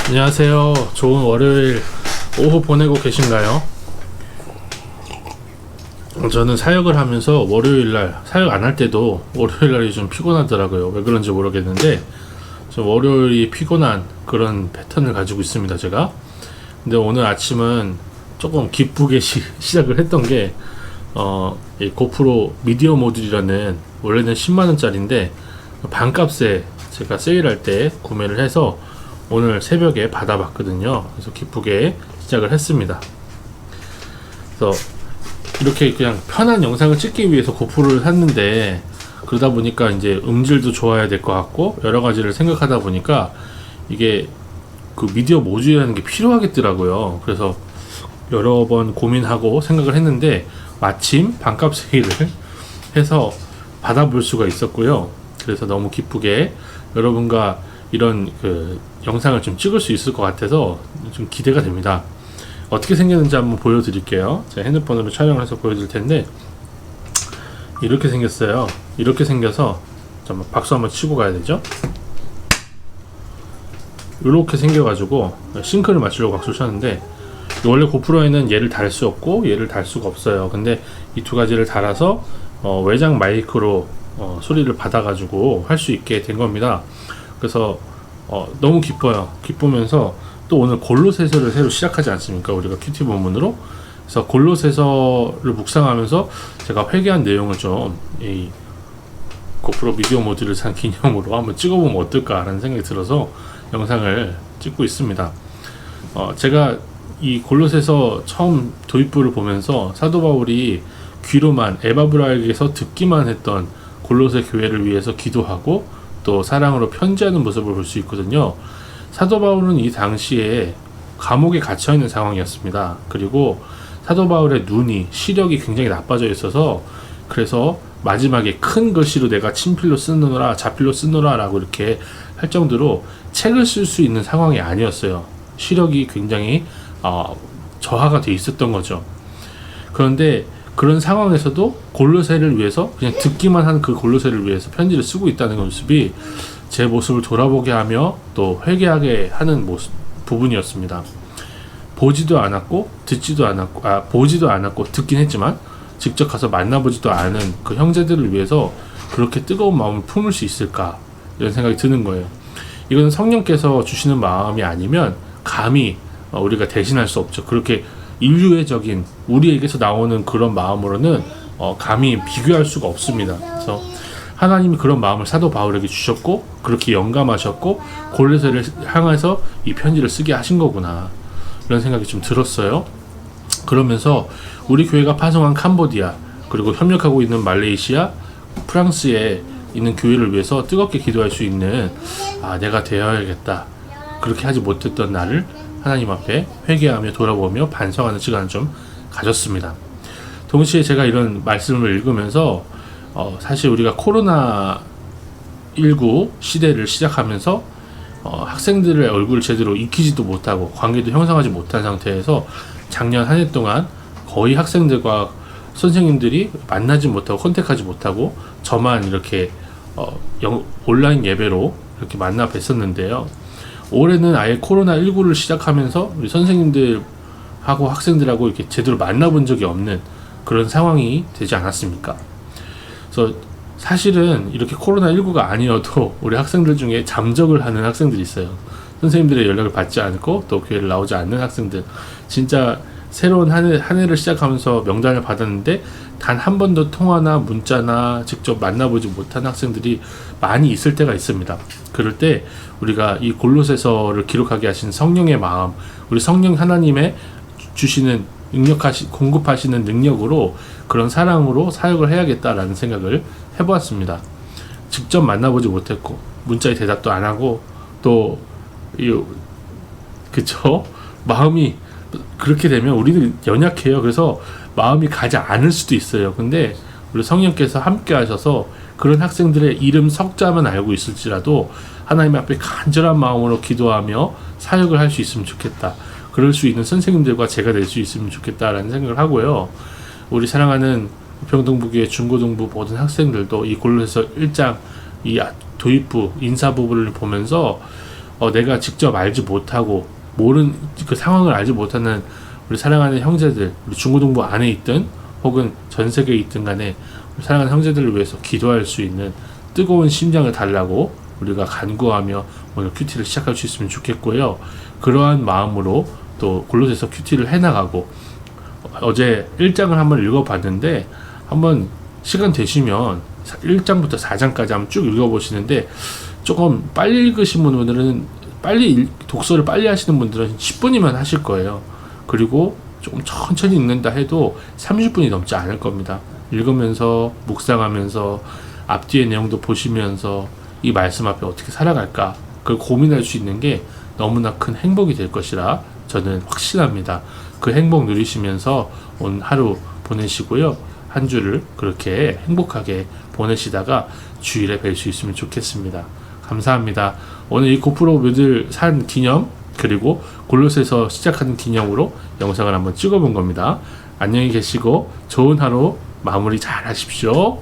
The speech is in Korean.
안녕하세요. 좋은 월요일 오후 보내고 계신가요? 저는 사역을 하면서 월요일날 사역 안 할 때도 월요일날이 좀 피곤하더라고요. 왜 그런지 모르겠는데 좀 월요일이 피곤한 그런 패턴을 가지고 있습니다, 제가. 근데 오늘 아침은 조금 기쁘게 시작을 했던 게 이 고프로 미디어 모듈이라는 원래는 10만원짜리인데 반값에 제가 세일할 때 구매를 해서 오늘 새벽에 받아봤거든요. 그래서 기쁘게 시작을 했습니다. 그래서 이렇게 그냥 편한 영상을 찍기 위해서 고프로를 샀는데 그러다 보니까 이제 음질도 좋아야 될 것 같고 여러 가지를 생각하다 보니까 이게 그 미디어 모듈이라는 게 필요하겠더라고요. 그래서 여러 번 고민하고 생각을 했는데 마침 반값 세일을 해서 받아볼 수가 있었고요. 그래서 너무 기쁘게 여러분과 이런 그 영상을 좀 찍을 수 있을 것 같아서 좀 기대가 됩니다. 어떻게 생겼는지 한번 보여드릴게요. 제가 핸드폰으로 촬영을 해서 보여드릴 텐데 이렇게 생겼어요. 이렇게 생겨서 잠깐만 박수 한번 치고 가야 되죠. 이렇게 생겨가지고 싱크를 맞추려고 박수를 쳤는데 원래 고프로에는 얘를 달 수 없고 얘를 달 수가 없어요. 근데 이 두 가지를 달아서 외장 마이크로 소리를 받아가지고 할 수 있게 된 겁니다. 그래서 너무 기뻐요. 기쁘면서 또 오늘 골로새서를 새로 시작하지 않습니까? 우리가 큐티 본문으로. 그래서 골로새서를 묵상하면서 제가 회개한 내용을 좀 이 고프로 미디어 모듈을 산 기념으로 한번 찍어보면 어떨까라는 생각이 들어서 영상을 찍고 있습니다. 제가 이 골로새서 처음 도입부를 보면서 사도 바울이 귀로만 에바브라에게서 듣기만 했던 골로새 교회를 위해서 기도하고 또 사랑으로 편지하는 모습을 볼 수 있거든요. 사도 바울은 이 당시에 감옥에 갇혀 있는 상황이었습니다. 그리고 사도 바울의 눈이 시력이 굉장히 나빠져 있어서 그래서 마지막에 큰 글씨로 내가 친필로 쓰노라 자필로 쓰노라 라고 이렇게 할 정도로 책을 쓸 수 있는 상황이 아니었어요. 시력이 굉장히 저하가 돼 있었던 거죠. 그런데 그런 상황에서도 골로새를 위해서 그냥 듣기만 한 그 골로새를 위해서 편지를 쓰고 있다는 모습이 제 모습을 돌아보게 하며 또 회개하게 하는 부분이었습니다. 보지도 않았고 듣지도 않았고 보지도 않았고 듣긴 했지만 직접 가서 만나보지도 않은 그 형제들을 위해서 그렇게 뜨거운 마음을 품을 수 있을까 이런 생각이 드는 거예요. 이건 성령께서 주시는 마음이 아니면 감히 우리가 대신할 수 없죠. 그렇게 인류애적인 우리에게서 나오는 그런 마음으로는 감히 비교할 수가 없습니다. 그래서 하나님이 그런 마음을 사도 바울에게 주셨고 그렇게 영감하셨고 골로새를 향해서 이 편지를 쓰게 하신 거구나 이런 생각이 좀 들었어요. 그러면서 우리 교회가 파송한 캄보디아 그리고 협력하고 있는 말레이시아, 프랑스에 있는 교회를 위해서 뜨겁게 기도할 수 있는 내가 되어야겠다. 그렇게 하지 못했던 나를 하나님 앞에 회개하며 돌아보며 반성하는 시간을 좀 가졌습니다. 동시에 제가 이런 말씀을 읽으면서 사실 우리가 코로나19 시대를 시작하면서 학생들의 얼굴을 제대로 익히지도 못하고 관계도 형성하지 못한 상태에서 작년 한 해 동안 거의 학생들과 선생님들이 만나지 못하고 컨택하지 못하고 저만 이렇게 온라인 예배로 이렇게 만나 뵀었는데요. 올해는 아예 코로나19를 시작하면서 우리 선생님들하고 학생들하고 이렇게 제대로 만나본 적이 없는 그런 상황이 되지 않았습니까? 그래서 사실은 이렇게 코로나19가 아니어도 우리 학생들 중에 잠적을 하는 학생들이 있어요. 선생님들의 연락을 받지 않고 또 교회를 나오지 않는 학생들. 진짜 새로운 한 해를 시작하면서 명단을 받았는데 단 한 번도 통화나 문자나 직접 만나보지 못한 학생들이 많이 있을 때가 있습니다. 그럴 때 우리가 이 골로새서를 기록하게 하신 성령의 마음, 우리 성령 하나님의 주시는 공급하시는 능력으로 그런 사랑으로 사역을 해야겠다라는 생각을 해보았습니다. 직접 만나보지 못했고 문자에 대답도 안 하고 또 그쵸? 마음이 그렇게 되면 우리는 연약해요. 그래서 마음이 가지 않을 수도 있어요. 근데 우리 성령께서 함께 하셔서 그런 학생들의 이름 석자만 알고 있을지라도 하나님 앞에 간절한 마음으로 기도하며 사역을 할 수 있으면 좋겠다. 그럴 수 있는 선생님들과 제가 될 수 있으면 좋겠다라는 생각을 하고요. 우리 사랑하는 평동부교회 중고등부 모든 학생들도 이 골로새서 1장 이 도입부 인사 부분을 보면서 내가 직접 알지 못하고 모르는 그 상황을 알지 못하는 우리 사랑하는 형제들, 우리 중고등부 안에 있든 혹은 전 세계에 있든 간에 우리 사랑하는 형제들을 위해서 기도할 수 있는 뜨거운 심장을 달라고 우리가 간구하며 오늘 큐티를 시작할 수 있으면 좋겠고요. 그러한 마음으로 또 골로새서 큐티를 해나가고, 어제 1장을 한번 읽어봤는데 한번 시간 되시면 1장부터 4장까지 한번 쭉 읽어보시는데, 조금 빨리 읽으신 분들은 독서를 빨리 하시는 분들은 10분이면 하실 거예요. 그리고 조금 천천히 읽는다 해도 30분이 넘지 않을 겁니다. 읽으면서 묵상하면서 앞뒤의 내용도 보시면서 이 말씀 앞에 어떻게 살아갈까, 그걸 고민할 수 있는 게 너무나 큰 행복이 될 것이라 저는 확신합니다. 그 행복 누리시면서 오늘 하루 보내시고요. 한 주를 그렇게 행복하게 보내시다가 주일에 뵐 수 있으면 좋겠습니다. 감사합니다. 오늘 이 고프로 묘들 산 기념, 그리고 골로새서 시작하는 기념으로 영상을 한번 찍어본 겁니다. 안녕히 계시고 좋은 하루 마무리 잘 하십시오.